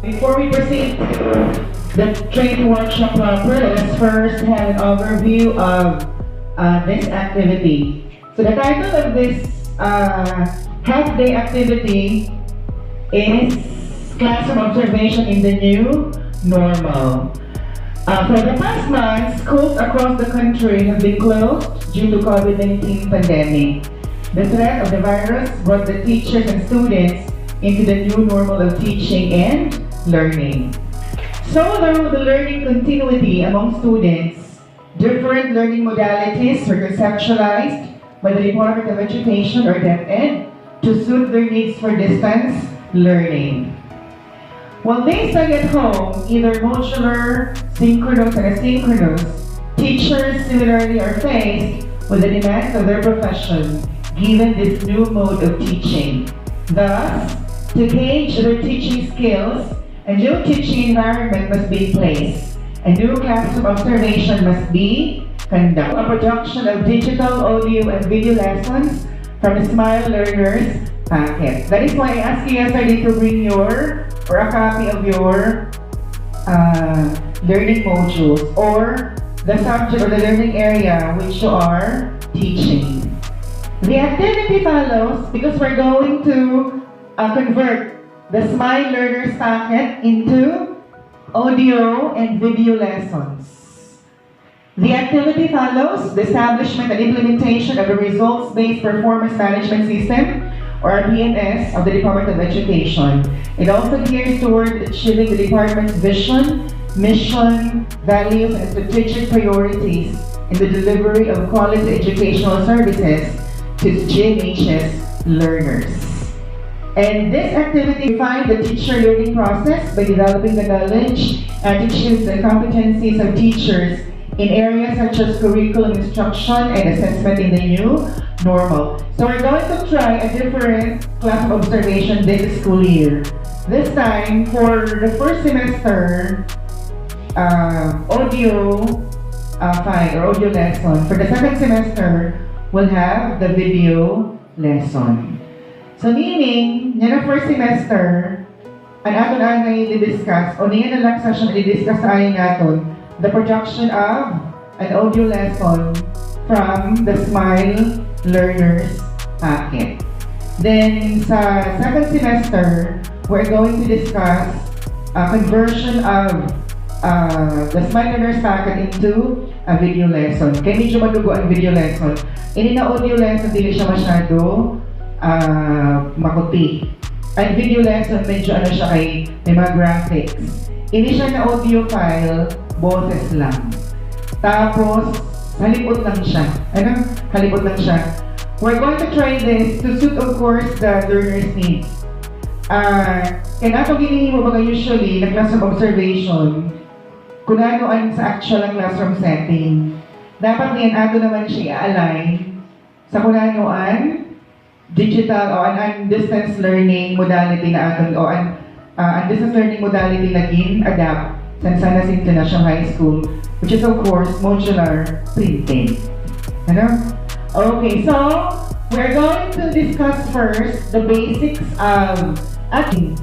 Before we proceed the training workshop proper, let's first have an overview of this activity. So the title of this half-day activity is Classroom Observation in the New Normal. For the past months, schools across the country have been closed due to COVID-19 pandemic. The threat of the virus brought the teachers and students into the new normal of teaching and learning. So though the learning continuity among students, different learning modalities were conceptualized by the Department of Education or DepEd to suit their needs for distance learning. While they study at home, either modular, synchronous, and asynchronous, teachers similarly are faced with the demands of their profession given this new mode of teaching. Thus, to gauge their teaching skills, a new teaching environment must be in place. A new classroom observation must be conducted. A production of digital, audio, and video lessons from the Smile Learners packet. That is why I asked you yesterday to bring your or a copy of your learning modules or the subject or the learning area which you are teaching. The activity follows because we're going to convert the Smile Learners packet into audio and video lessons. The activity follows the establishment and implementation of a results-based performance management system or PMS of the Department of Education. It also gears toward achieving the department's vision, mission, values, and strategic priorities in the delivery of quality educational services to GMH's learners. And this activity defines the teacher learning process by developing the knowledge, attitudes, and competencies of teachers in areas such as curriculum instruction and assessment in the new normal. So we're going to try a different class of observation this school year. This time, for the first semester, audio file or audio lesson. For the second semester, we'll have the video lesson. So meaning, yan ang first semester, ang aton ay i-discuss, o niyan na lang session i-discuss tayo natin, the production of an audio lesson from the Smile Learners packet. Then sa second semester, we're going to discuss conversion of the Smile Learners packet into a video lesson. Kaya medyo madugo ang video lesson. Ini na audio lesson, hindi siya masyado makuti. Ang video lesson, medyo ano siya kay may mga graphics. Ini siya na audio file, boses lang. Tapos, halipot lang siya. Ano? Halipot lang siya. We're going to try this to suit, of course, the learner's needs. Kaya nato ginihimo mga usually na classroom observation, kung ano ang sa actual ang classroom setting. Dapat niyan ato naman siya i-align sa kung ano ang digital o ang distance learning modality na aton o ang distance learning modality na gin-adapt sa San Jacinto International High School, which is of course modular printing. Ano? Okay, so we're going to discuss first the basics of acting.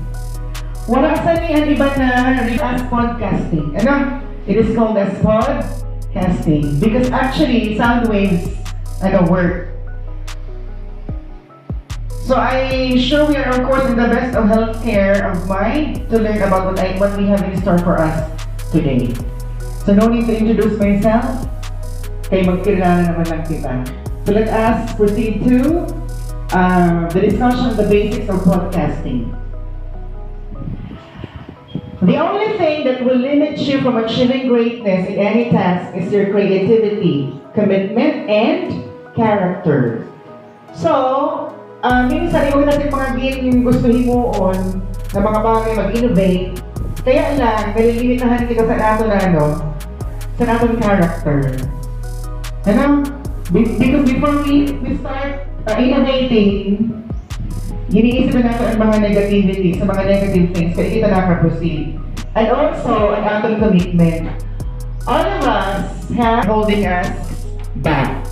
Wala sa ni ang iba na as podcasting. Ano? It is called as podcasting because actually sound waves work. So I'm sure we are of course in the best of healthcare of mind to learn about what we have in store for us today. So no need to introduce myself. Kaya magkilala naman lang kita. So let us proceed to the discussion of the basics of podcasting. The only thing that will limit you from achieving greatness in any task is your creativity, commitment, and character. So, minsan yung natin mga yung gustuhin mo on na mga bagay mag-innovate, kaya lang, nalilimitahan kita sa nato na sa natong character. Ano? Because before we start innovating, iniisip na natin ang mga negativity, sa mga negative things, kaya kita naka-proceed. And also, ang atong commitment. All of us have holding us back.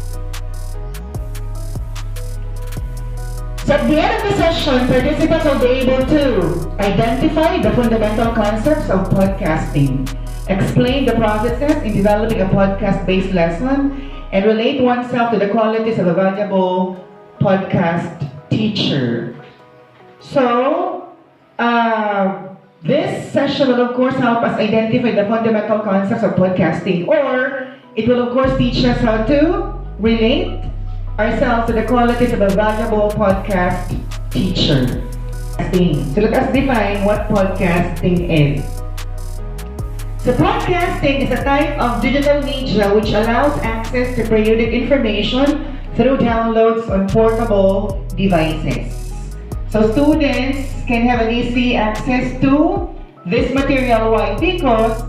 So at the end of the session, participants will be able to identify the fundamental concepts of podcasting, explain the processes in developing a podcast-based lesson, and relate oneself to the qualities of a valuable podcast teacher. So, this session will of course help us identify the fundamental concepts of podcasting, or it will of course teach us how to relate ourselves to the qualities of a valuable podcast teacher. So let us define what podcasting is. So podcasting is a type of digital media which allows access to periodic information through downloads on portable devices. So students can have an easy access to this material. Why? Because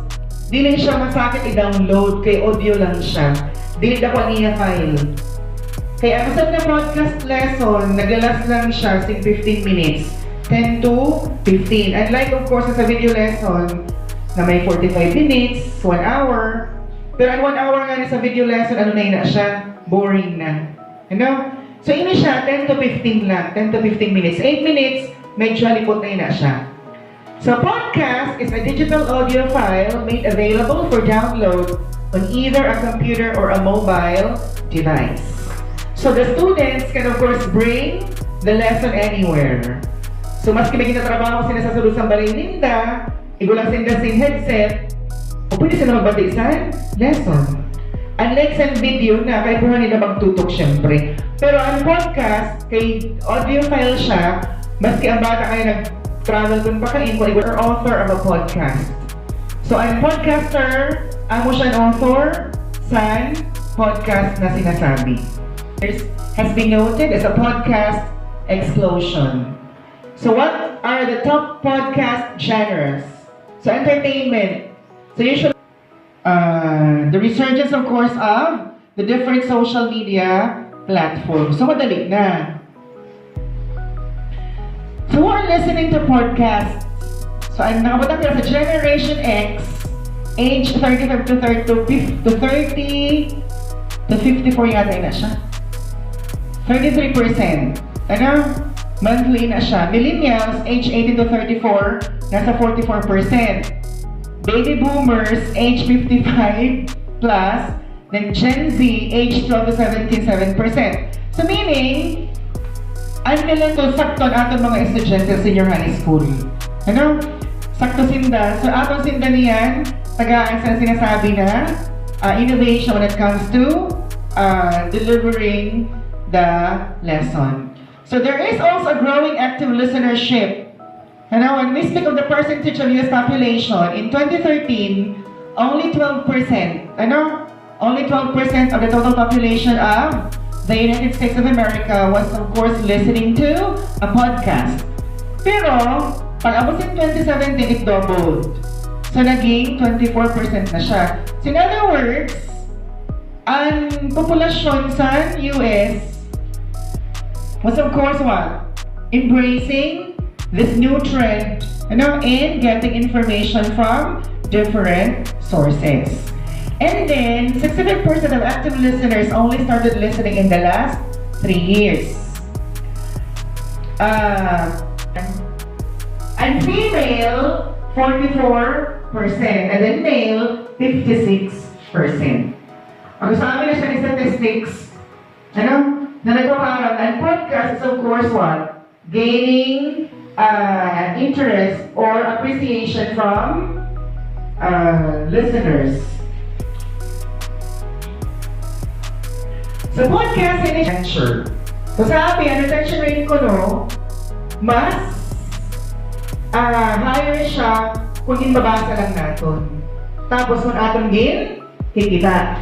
dili siya masakit i-download, kay audio lang siya. Dili dapat niya file. Kaya ang na podcast lesson, naglalas lang siya in 15 minutes. 10 to 15. Unlike of course sa video lesson, na may 45 minutes, 1 hour. Pero ang 1 hour nga sa video lesson, ano na siya? Boring na. You know? So ini siya, 10 to 15 lang. 10 to 15 minutes. 8 minutes, medyo halipot na siya. So podcast is a digital audio file made available for download on either a computer or a mobile device. So the students can of course bring the lesson anywhere. So maski may ginatrabaho sila sa sulod sa Barinda, igulang sila sa headset, o pwede sila magbati sa lesson. Unlike sa video na, kaya buhan nila magtutok syempre. Pero ang podcast, kay audio file siya, maski ang bata kayo nag-travel dun pa kayo, or author of a podcast. So ang podcaster, ang mo siya author sa podcast na sinasabi. Has been noted as a podcast explosion. So what are the top podcast genres? So entertainment. So usually, the resurgence of course of the different social media platforms. So madali na. So who are listening to podcasts? So ang nakabutang nila sa Generation X, age 35 to 30 to 54 yata na siya. 33%. Ano? Monthly na siya. Millennials, age 18 to 34, nasa 44%. Baby boomers, age 55 plus, then Gen Z, age 12 to 17, 7%. So meaning, ano nila to sakto ang atong mga estudyante sa senior high school. Ano? Sakto sinda. So atong sinda niyan, tagaan sa sinasabi na innovation when it comes to delivering the lesson. So there is also a growing active listenership. And now, when we speak of the percentage of US population, in 2013, only 12%, only 12% of the total population of the United States of America was, of course, listening to a podcast. Pero, pag abot in 2017, it doubled. So, naging 24% na siya. So, in other words, ang populasyon sa US was, of course, what? Embracing this new trend, and getting information from different sources. And then, 65% of active listeners only started listening in the last 3 years. And female, 44%, and then male, 56%. Ang sa amin na siya ni statistics, na nagpaparang, and podcast is of course what? Gaining interest or appreciation from listeners. So podcasting is attention. So sabi, ang attention rating ko mas higher siya kung inbabasa lang natin. Tapos kung atong kikita.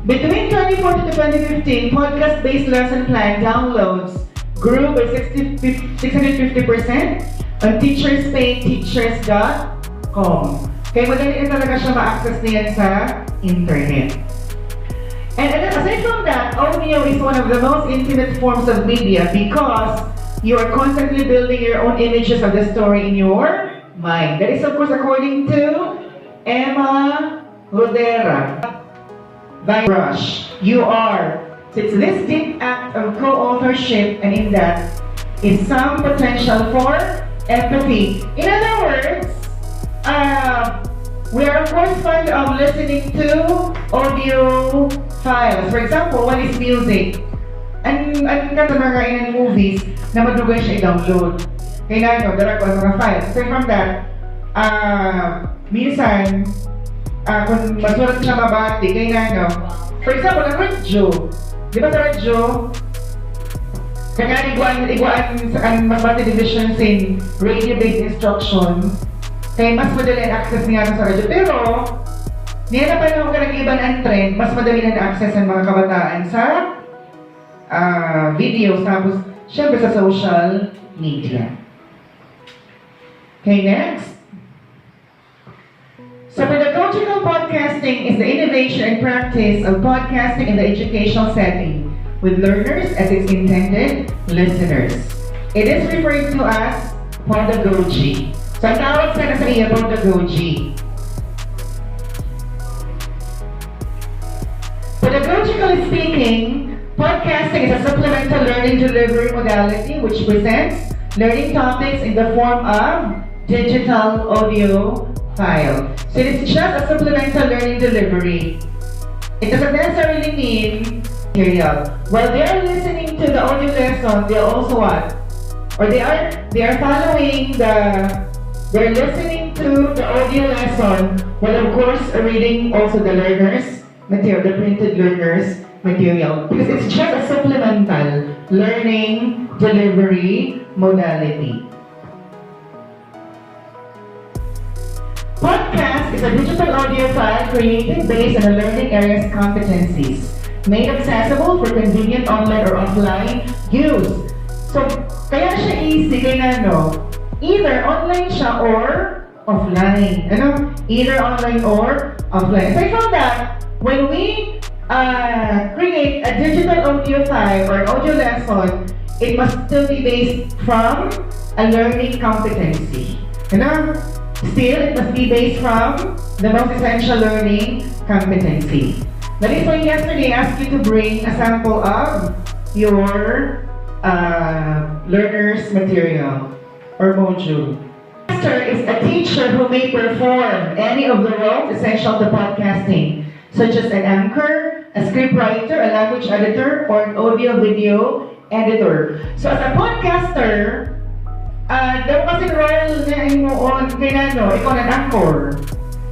Between 2014 to 2015, podcast-based lesson plan downloads grew by 650% on teachers.com. Kaya madali talaga siya ma-access niyan sa internet. And aside from that, audio is one of the most intimate forms of media because you are constantly building your own images of the story in your mind. That is of course according to Emma Rodera. By Rush, you are. So it's this deep act act of co-authorship, and in that is some potential for empathy. In other words, we are of course fond of listening to audio files. For example, one is music. Ang mga in movies na madugay siya i-download. Kaya na, dara ko ang mga files. So from that, minsan, kung masulat siya mabati, kaya na, for example, ang radyo. Di ba sa radyo, kaya iguan sa Masbate Division in radio-based instruction, kaya mas madali ang access niya sa radyo. Pero, niya na pa naman ka nag-iban ang trend, mas madali na access ang mga kabataan sa videos, tapos syempre sa social media. Okay, next. So pedagogical podcasting is the innovation and practice of podcasting in the educational setting with learners as its intended listeners. It is referred to as pedagogy. So ang tawag sa iya pedagogy. Pedagogically speaking, podcasting is a supplemental learning delivery modality which presents learning topics in the form of digital audio file. So it is just a supplemental learning delivery. It doesn't necessarily mean material. While they are listening to the audio lesson, they are also what? Or they are following they're listening to the audio lesson, while of course reading also the learners material, the printed learners material, because it's just a supplemental learning delivery modality. Podcast is a digital audio file created based on a learning area's competencies, made accessible for convenient online or offline use. So, kaya siya easy, kaya either online siya or offline. Either online or offline. So I found that when we create a digital audio file or an audio lesson, it must still be based from a learning competency. Still, it must be based from the most essential learning competency. That is why yesterday I asked you to bring a sample of your learner's material or module. Master is a teacher who may perform any of the roles essential to podcasting, such as an anchor, a scriptwriter, a language editor, or an audio-video editor. So as a podcaster, daw kasi role na imoon, ikaw na anchor,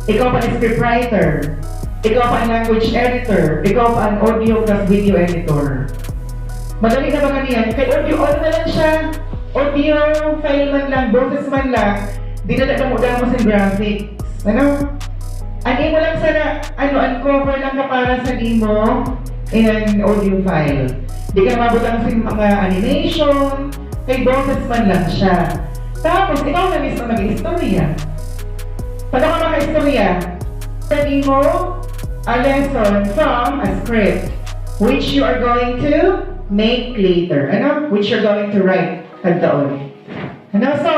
ikaw pa na scriptwriter, ikaw pa ang language editor, ikaw pa ang audio plus video editor. Madali na ba ganyan? Kaya audio na lang siya, audio file man lang, boses man lang, dinadala mo sa graphics. Ano mo lang sana, uncover lang ka para sa imo in an audio file. Di ka mabutang sa mga animation, kay boses man lang siya. Tapos, ikaw na mismo mag-istorya. Pag ako maka-istorya, sabi mo a lesson from a script which you are going to make later. Which you're going to write at doon. So,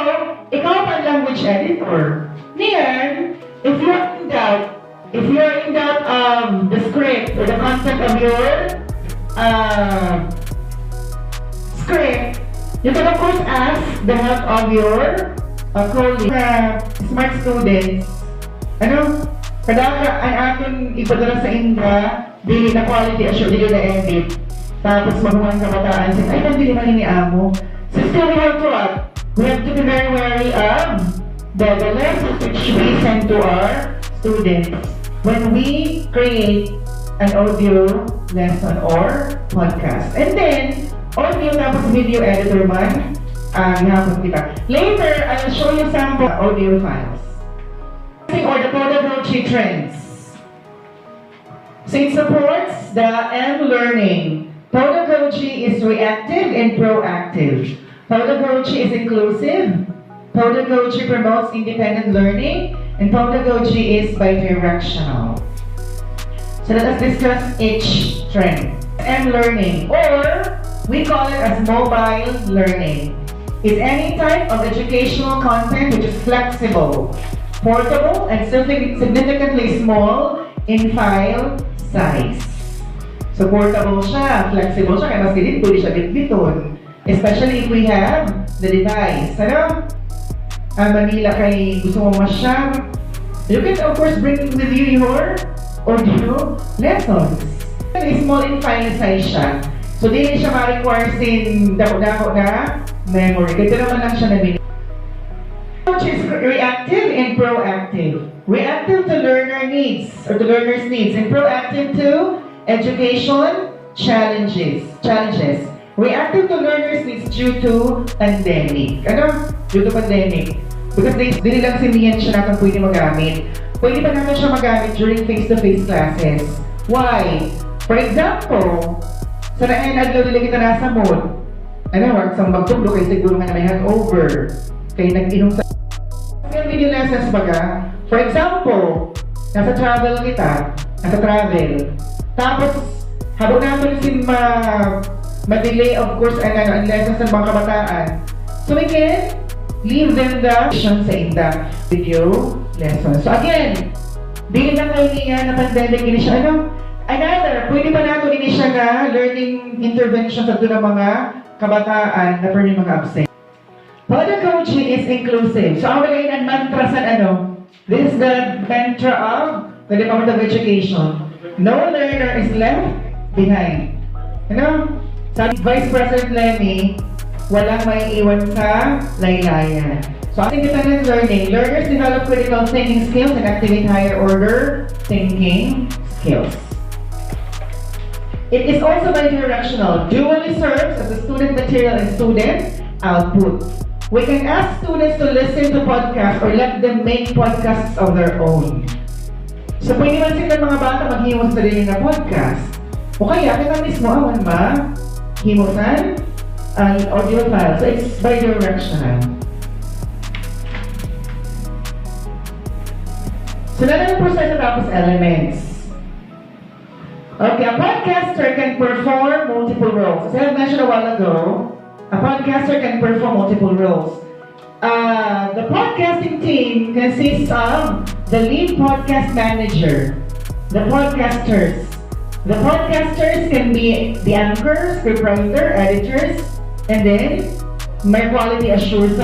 ikaw ang language editor. Niyan, if you're in doubt of the script or the content of your script, you can of course ask the help of your colleagues, smart students. Kadaka ang ating ipadala sa India, dili na quality assure, dili na edit. Tapos magulang kabataan, ay, hindi naman ini amo. So still we have to what? We have to be very wary of the lessons which we send to our students when we create an audio lesson or podcast. And then, audio tapos video editor man, ihapon kita. Later, I'll show you sample audio files. Or the pedagogy trends. So it supports the M-learning. Pedagogy is reactive and proactive. Pedagogy is inclusive. Pedagogy promotes independent learning. And pedagogy is bidirectional. So let us discuss each trend. M-learning, or we call it as mobile learning, is any type of educational content which is flexible, portable, and significantly small in file size. Supportable siya, flexible siya, kaya maski dito, pwede siya bitbiton. Especially if we have the device. Ano? Manila kay gusto mo masyam. You can of course bring with you your audio lessons. Small and final size siya. So di siya ma-require sin dako-dako na memory. Ito naman lang siya na binigay. Which is reactive and proactive. Reactive to learner needs or to learner's needs, and proactive to education challenges. Reactive to learner's needs due to pandemic. Ano? Due to pandemic. Because dili lang siniyan siya natin pwede magamit. Pwede pa naman siya magamit during face-to-face classes. Why? For example, sa naenadlaw nila kita nasa mood. Ano, wag sa magtuglo kay siguro nga na may hangover. Kay nag-inom sa video lessons baga. For example, nasa travel. Tapos, habang natin sin ma-delay of course ang lessons ng mga kabataan. So we can leave them the sa inda video lessons. So again, di lang kayo niya na pandemic ini siya. Another, pwede pa nato ini siya na learning interventions at ng mga kabataan na pwede mga absent. Pedagogy is inclusive. So ang magaling ang mantra sa this is the mantra of the Department of Education. No learner is left behind. Sabi Vice President Lenny, walang may iwan sa laylayan. So, ang independent learning, learners develop critical thinking skills and activate higher order thinking skills. It is also bidirectional, dually serves as a student material and student output. We can ask students to listen to podcasts or let them make podcasts of their own. So, pwede man sila mga bata maghiwas sa rin na podcast. O kaya, kita mismo awan himusan audio file. So it's bidirectional. So na yung process tapos elements. Okay, a podcaster can perform multiple roles. As I mentioned a while ago, a podcaster can perform multiple roles. The podcasting team consists of the lead podcast manager, the podcasters. The podcasters can be the anchors, scriptwriter, editors, and then my quality assurance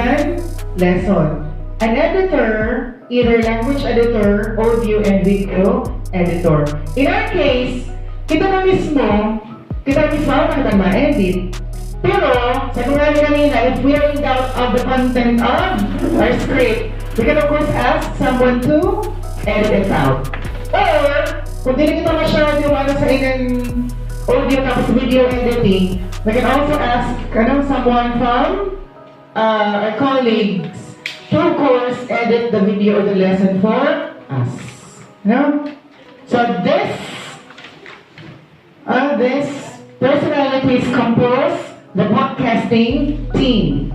lesson. An editor, either language editor, audio and video editor. In our case, kita mismo na ma-edit. Pero, sa mga kanina, if we are in doubt of the content of our script, we can of course ask someone to edit it out. Or, kung di kita masyado sa inyong audio tapos video editing, we can also ask someone from our colleagues to of course edit the video or the lesson for us. So this personalities compose the podcasting team.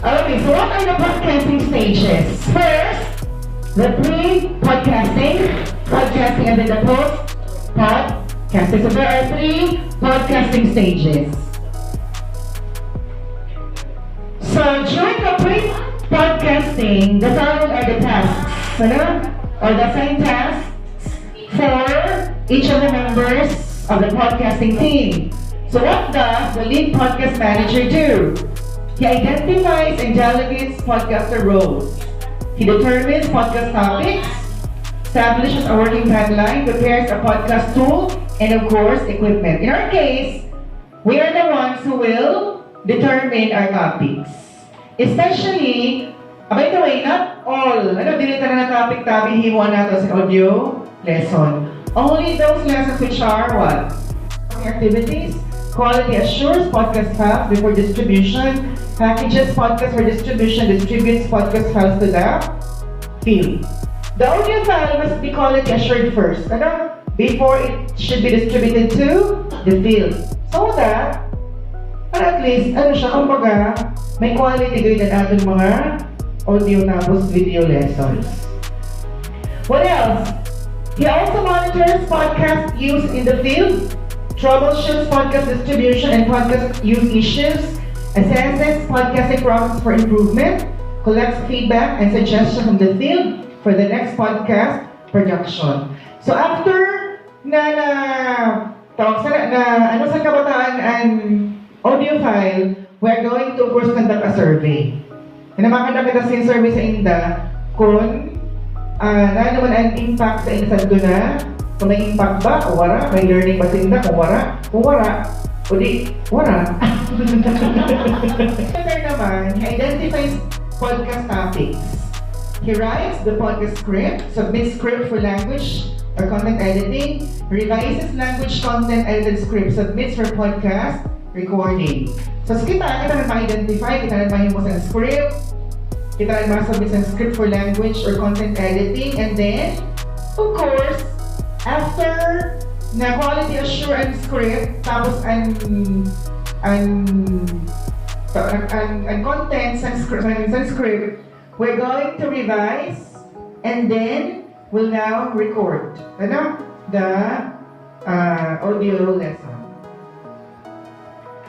Okay, so what are the podcasting stages? First, the pre-podcasting, podcasting, and then the post-podcasting. So there are 3 podcasting stages. So during the pre-podcasting, the following are the tasks, or the assigned tasks for each of the members of the podcasting team. So what does the lead podcast manager do? He identifies and delegates podcaster roles. He determines podcast topics, establishes a working timeline, prepares a podcast tool, and of course, equipment. In our case, we are the ones who will determine our topics. Especially, by the way, not all, dinita na topic tabi himuan nato sa audio lesson. Only those lessons which are what? Activities, quality assures, podcast files before distribution, packages podcast for distribution, distributes podcast files to the field. The audio file must be quality assured first, before it should be distributed to the field. So that, at least, kumbaga, may quality good ang ating mga audio tapos video lessons. What else? He also monitors podcast use in the field, troubleshoots podcast distribution and podcast use issues, assesses podcasting process for improvement, collects feedback and suggestions from the field for the next podcast production. So after na tawag na ano sa kabataan and audio file, we're going to of course conduct a survey. Namakita kita sa survey sa INDA kung na naman ang impact sa inyo na, kung may impact ba o wala, may learning ba sa INDA kung wala, o di, wala. Second naman, he identifies podcast topics. He writes the podcast script, submits script for language or content editing, revises language content edited script, submits for podcast recording. So kita na ma-identify, kita na mahimo sa script, kita na ma-submit sa script for language or content editing, and then, of course, after na quality assurance script, tapos ang content sa script, we're going to revise and then we'll now record the audio lesson.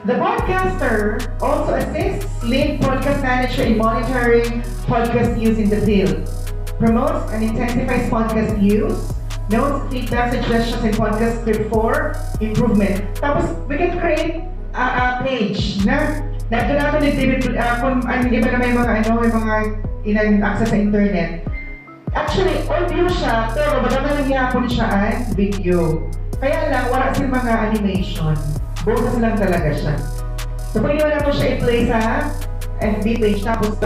The podcaster also assists lead podcast manager in monitoring podcast use in the field, promotes and intensifies podcast use, notes, feedback, suggestions, and podcast script for improvement. Tapos, we can create a page na doon natin kung hindi ba na may mga access sa internet. Actually, audio siya, pero madami lang yapon siya ang video. Kaya lang, wala silang mga animation. Bonus lang talaga siya. So, pwede mo na po siya i-play sa FB page, tapos